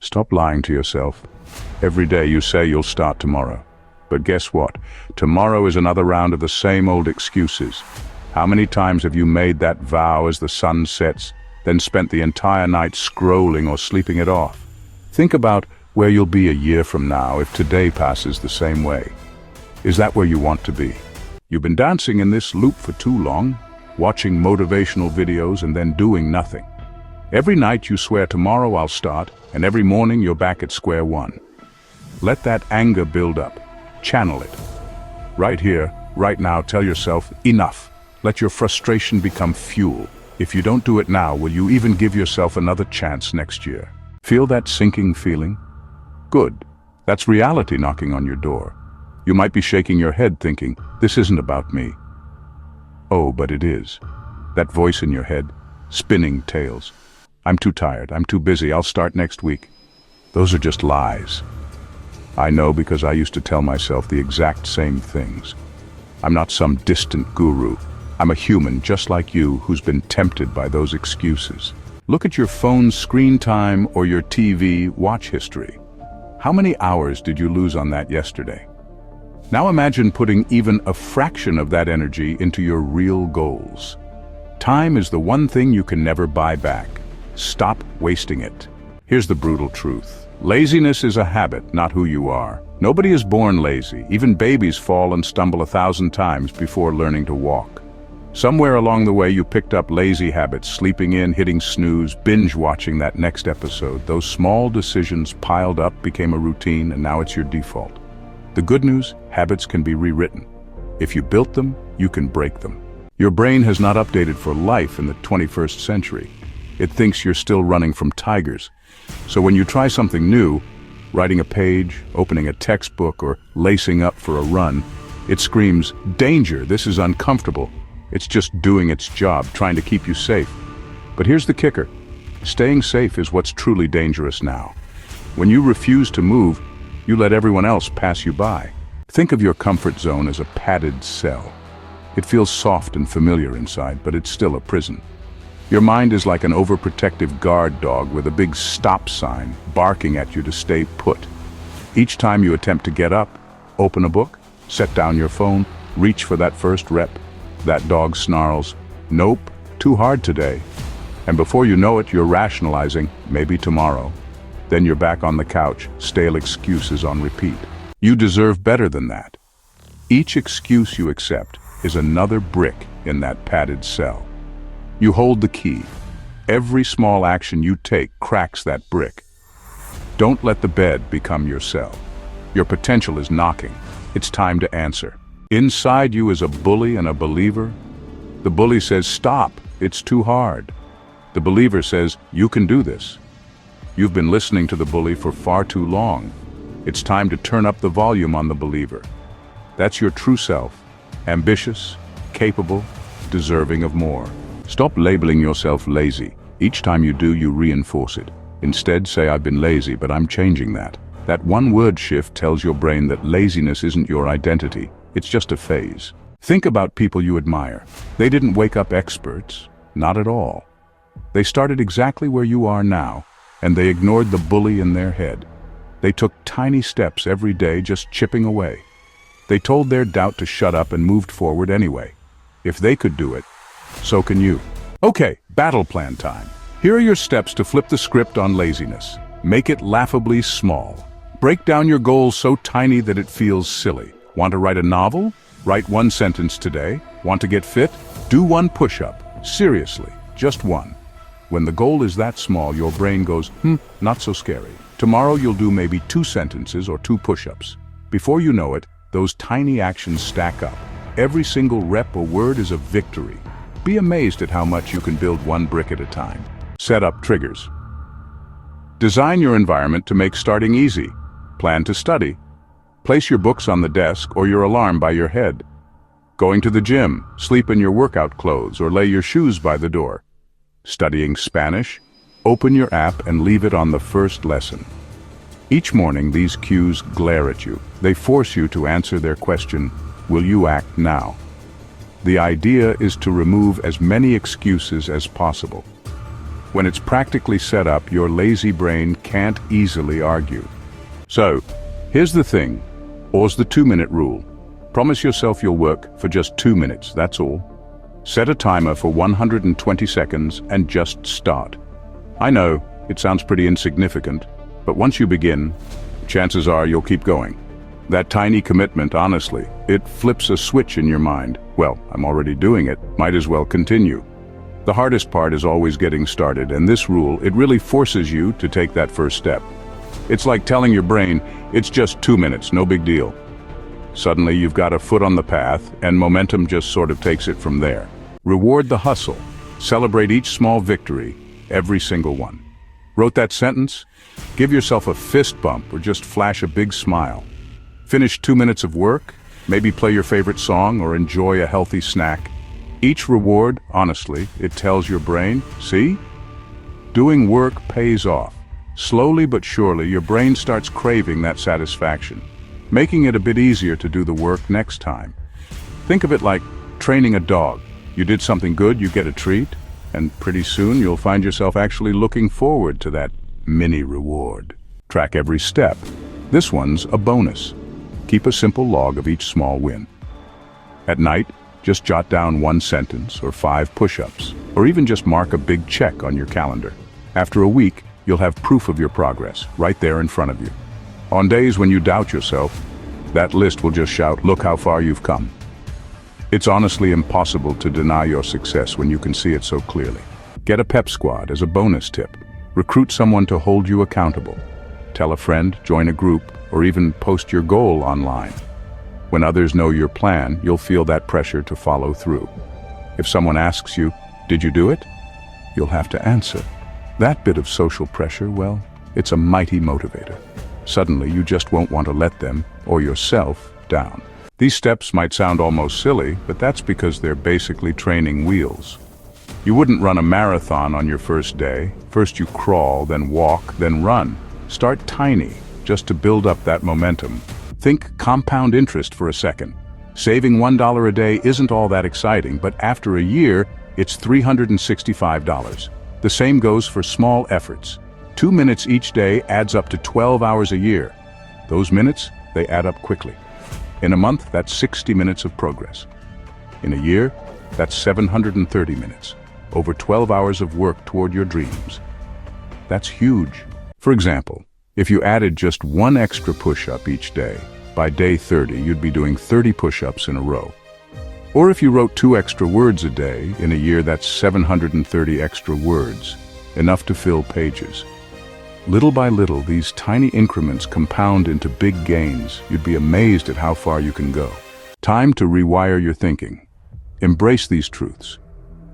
Stop lying to yourself. Every day you say you'll start tomorrow. But guess what? Tomorrow is another round of the same old excuses. How many times have you made that vow as the sun sets, then spent the entire night scrolling or sleeping it off? Think about where you'll be a year from now if today passes the same way. Is that where you want to be? You've been dancing in this loop for too long, watching motivational videos and then doing nothing. Every night you swear tomorrow I'll start, and every morning you're back at square one. Let that anger build up. Channel it. Right here, right now, tell yourself, enough. Let your frustration become fuel. If you don't do it now, will you even give yourself another chance next year? Feel that sinking feeling? Good. That's reality knocking on your door. You might be shaking your head thinking, this isn't about me. Oh, but it is. That voice in your head, spinning tales. I'm too tired, I'm too busy, I'll start next week. Those are just lies. I know because I used to tell myself the exact same things. I'm not some distant guru. I'm a human just like you who's been tempted by those excuses. Look at your phone's screen time or your TV watch history. How many hours did you lose on that yesterday? Now imagine putting even a fraction of that energy into your real goals. Time is the one thing you can never buy back. Stop wasting it. Here's the brutal truth. Laziness is a habit, not who you are. Nobody is born lazy. Even babies fall and stumble 1,000 times before learning to walk. Somewhere along the way you picked up lazy habits, sleeping in, hitting snooze, binge watching that next episode. Those small decisions piled up, became a routine, and now it's your default. The good news, habits can be rewritten. If you built them, you can break them. Your brain has not updated for life in the 21st century. It thinks you're still running from tigers. So when you try something new, writing a page, opening a textbook, or lacing up for a run, it screams, danger, this is uncomfortable. It's just doing its job, trying to keep you safe. But here's the kicker. Staying safe is what's truly dangerous now. When you refuse to move, you let everyone else pass you by. Think of your comfort zone as a padded cell. It feels soft and familiar inside, but it's still a prison. Your mind is like an overprotective guard dog with a big stop sign barking at you to stay put. Each time you attempt to get up, open a book, set down your phone, reach for that first rep, that dog snarls, nope, too hard today. And before you know it, you're rationalizing, maybe tomorrow. Then you're back on the couch, stale excuses on repeat. You deserve better than that. Each excuse you accept is another brick in that padded cell. You hold the key. Every small action you take cracks that brick. Don't let the bed become your cell. Your potential is knocking. It's time to answer. Inside you is a bully and a believer. The bully says, stop, it's too hard. The believer says, you can do this. You've been listening to the bully for far too long. It's time to turn up the volume on the believer. That's your true self, ambitious, capable, deserving of more. Stop labeling yourself lazy. Each time you do, you reinforce it. Instead, say, I've been lazy, but I'm changing that. That one word shift tells your brain that laziness isn't your identity. It's just a phase. Think about people you admire. They didn't wake up experts. Not at all. They started exactly where you are now, and they ignored the bully in their head. They took tiny steps every day, just chipping away. They told their doubt to shut up and moved forward anyway. If they could do it, so can you. Okay, battle plan time. Here are your steps to flip the script on laziness. Make it laughably small. Break down your goals so tiny that it feels silly. Want to write a novel? Write one sentence today. Want to get fit? Do one push-up. Seriously, just one. When the goal is that small, your brain goes, not so scary. Tomorrow you'll do maybe 2 sentences or 2 push-ups. Before you know it, those tiny actions stack up. Every single rep or word is a victory. Be amazed at how much you can build one brick at a time. Set up triggers. Design your environment to make starting easy. Plan to study. Place your books on the desk or your alarm by your head. Going to the gym, sleep in your workout clothes or lay your shoes by the door. Studying Spanish, open your app and leave it on the first lesson. Each morning these cues glare at you. They force you to answer their question, will you act now? The idea is to remove as many excuses as possible. When it's practically set up, your lazy brain can't easily argue. So, here's the thing, or's the 2-minute rule. Promise yourself you'll work for just 2 minutes, that's all. Set a timer for 120 seconds and just start. I know, it sounds pretty insignificant, but once you begin, chances are you'll keep going. That tiny commitment, honestly, it flips a switch in your mind. Well, I'm already doing it, might as well continue. The hardest part is always getting started, and this rule, it really forces you to take that first step. It's like telling your brain, it's just 2 minutes, no big deal. Suddenly you've got a foot on the path, and momentum just sort of takes it from there. Reward the hustle. Celebrate each small victory, every single one. Wrote that sentence? Give yourself a fist bump or just flash a big smile. Finish 2 minutes of work, maybe play your favorite song or enjoy a healthy snack. Each reward, honestly, it tells your brain, see? Doing work pays off. Slowly but surely, your brain starts craving that satisfaction, making it a bit easier to do the work next time. Think of it like training a dog. You did something good, you get a treat, and pretty soon you'll find yourself actually looking forward to that mini reward. Track every step. This one's a bonus. Keep a simple log of each small win. At night, just jot down 1 sentence or 5 push-ups, or even just mark a big check on your calendar. After a week, you'll have proof of your progress right there in front of you. On days when you doubt yourself, that list will just shout, look how far you've come. It's honestly impossible to deny your success when you can see it so clearly. Get a pep squad as a bonus tip. Recruit someone to hold you accountable. Tell a friend, join a group, or even post your goal online. When others know your plan, you'll feel that pressure to follow through. If someone asks you, did you do it? You'll have to answer. That bit of social pressure, well, it's a mighty motivator. Suddenly, you just won't want to let them, or yourself, down. These steps might sound almost silly, but that's because they're basically training wheels. You wouldn't run a marathon on your first day. First you crawl, then walk, then run. Start tiny, just to build up that momentum. Think compound interest for a second. Saving $1 a day isn't all that exciting, but after a year, it's $365. The same goes for small efforts. 2 minutes each day adds up to 12 hours a year. Those minutes, they add up quickly. In a month, that's 60 minutes of progress. In a year, that's 730 minutes. Over 12 hours of work toward your dreams. That's huge. For example, if you added just 1 extra push-up each day, by day 30, you'd be doing 30 push-ups in a row. Or if you wrote 2 extra words a day, in a year that's 730 extra words, enough to fill pages. Little by little, these tiny increments compound into big gains. You'd be amazed at how far you can go. Time to rewire your thinking. Embrace these truths.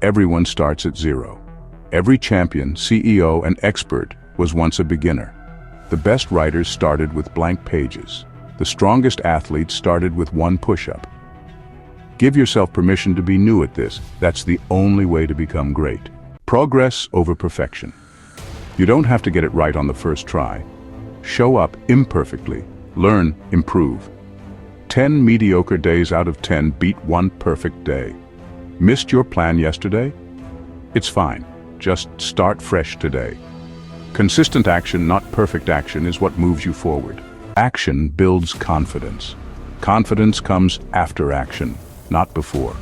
Everyone starts at 0. Every champion, CEO, and expert was once a beginner. The best writers started with blank pages. The strongest athletes started with 1 push-up. Give yourself permission to be new at this. That's the only way to become great. Progress over perfection. You don't have to get it right on the first try. Show up imperfectly. Learn, improve. 10 mediocre days out of 10 beat 1 perfect day. Missed your plan yesterday? It's fine. Just start fresh today. Consistent action, not perfect action, is what moves you forward. Action builds confidence. Confidence comes after action, not before.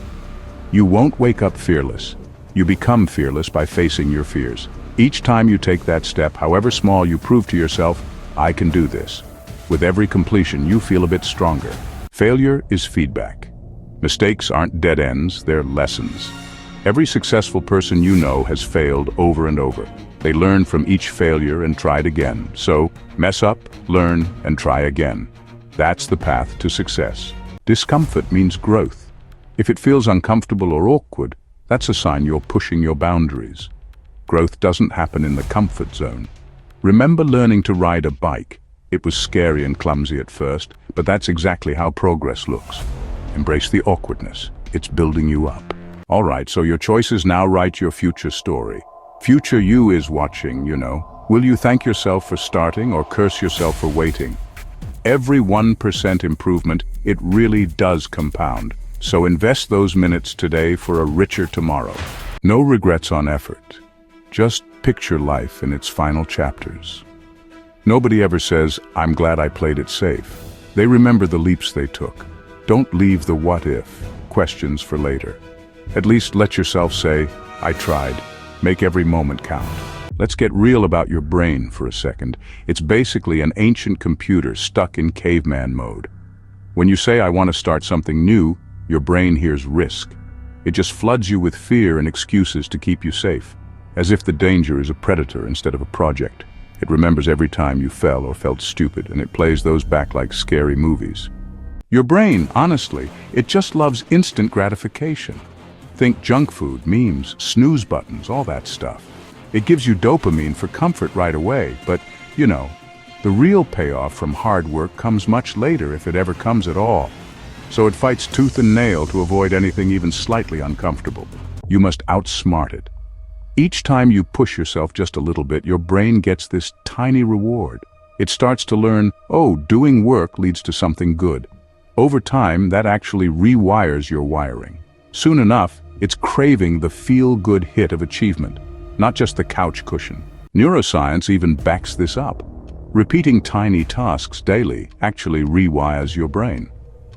You won't wake up fearless. You become fearless by facing your fears. Each time you take that step, however small, you prove to yourself, I can do this. With every completion, you feel a bit stronger. Failure is feedback. Mistakes aren't dead ends, they're lessons. Every successful person you know has failed over and over. They learn from each failure and tried again. So, mess up, learn, and try again. That's the path to success. Discomfort means growth. If it feels uncomfortable or awkward, that's a sign you're pushing your boundaries. Growth doesn't happen in the comfort zone. Remember learning to ride a bike. It was scary and clumsy at first, but that's exactly how progress looks. Embrace the awkwardness. It's building you up. All right, so your choices now write your future story. Future you is watching, you know. Will you thank yourself for starting or curse yourself for waiting? Every 1% improvement, it really does compound. So invest those minutes today for a richer tomorrow. No regrets on effort. Just picture life in its final chapters. Nobody ever says, "I'm glad I played it safe." They remember the leaps they took. Don't leave the what if questions for later. At least let yourself say, "I tried." Make every moment count. Let's get real about your brain for a second. It's basically an ancient computer stuck in caveman mode. When you say, "I want to start something new," your brain hears risk. It just floods you with fear and excuses to keep you safe, as if the danger is a predator instead of a project. It remembers every time you fell or felt stupid, and it plays those back like scary movies. Your brain, honestly, it just loves instant gratification. Think junk food, memes, snooze buttons, all that stuff. It gives you dopamine for comfort right away, but, the real payoff from hard work comes much later, if it ever comes at all. So it fights tooth and nail to avoid anything even slightly uncomfortable. You must outsmart it. Each time you push yourself just a little bit, your brain gets this tiny reward. It starts to learn, oh, doing work leads to something good. Over time, that actually rewires your wiring. Soon enough, it's craving the feel-good hit of achievement, not just the couch cushion. Neuroscience even backs this up. Repeating tiny tasks daily actually rewires your brain.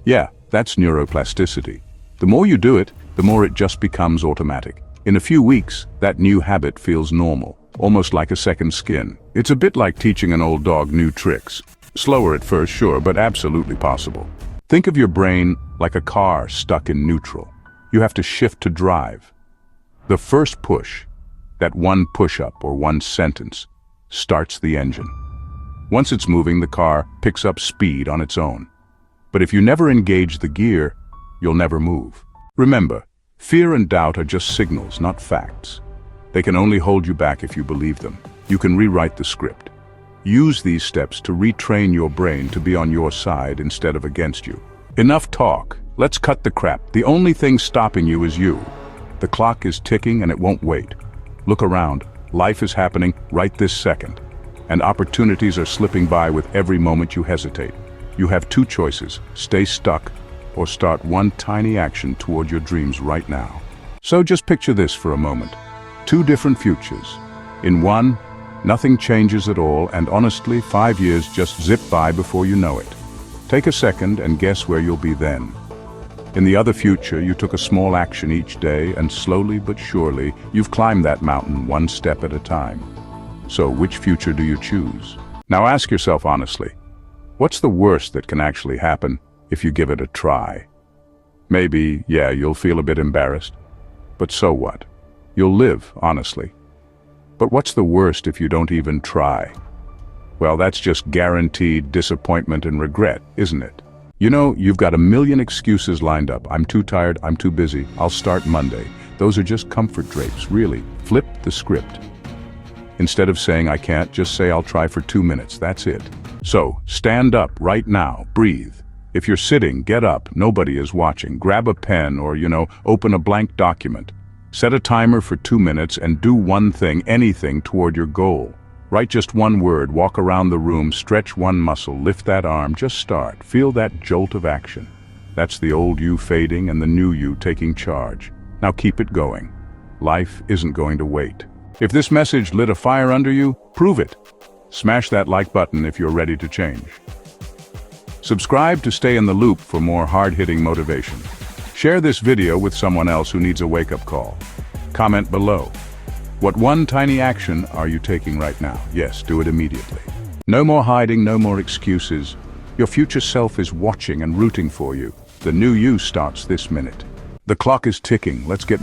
Yeah, that's neuroplasticity. The more you do it, the more it just becomes automatic. In a few weeks, that new habit feels normal, almost like a second skin. It's a bit like teaching an old dog new tricks. Slower at first, sure, but absolutely possible. Think of your brain like a car stuck in neutral. You have to shift to drive. The first push, that one push-up or one sentence, starts the engine. Once it's moving, the car picks up speed on its own. But if you never engage the gear, you'll never move. Remember, fear and doubt are just signals, not facts. They can only hold you back if you believe them. You can rewrite the script. Use these steps to retrain your brain to be on your side instead of against you. Enough talk. Let's cut the crap. The only thing stopping you is you. The clock is ticking and it won't wait. Look around. Life is happening right this second. And opportunities are slipping by with every moment you hesitate. You have two choices: stay stuck or start one tiny action toward your dreams right now. So just picture this for a moment. Two different futures. In one, nothing changes at all, and honestly, 5 years just zip by before you know it. Take a second and guess where you'll be then. In the other future, you took a small action each day, and slowly but surely, you've climbed that mountain one step at a time. So which future do you choose? Now ask yourself honestly, what's the worst that can actually happen if you give it a try? Maybe, yeah, you'll feel a bit embarrassed. But so what? You'll live, honestly. But what's the worst if you don't even try? Well, that's just guaranteed disappointment and regret, isn't it? You've got a million excuses lined up. I'm too tired, I'm too busy, I'll start Monday. Those are just comfort drapes, really. Flip the script. Instead of saying I can't, just say I'll try for 2 minutes, that's it. So, stand up right now, breathe. If you're sitting, get up, nobody is watching. Grab a pen or, open a blank document. Set a timer for 2 minutes and do one thing, anything toward your goal. Write just one word, walk around the room, stretch one muscle, lift that arm, just start. Feel that jolt of action. That's the old you fading and the new you taking charge. Now keep it going. Life isn't going to wait. If this message lit a fire under you, prove it. Smash that like button if you're ready to change. Subscribe to stay in the loop for more hard-hitting motivation. Share this video with someone else who needs a wake-up call. Comment below. What one tiny action are you taking right now? Yes, do it immediately. No more hiding, no more excuses. Your future self is watching and rooting for you. The new you starts this minute. The clock is ticking. Let's get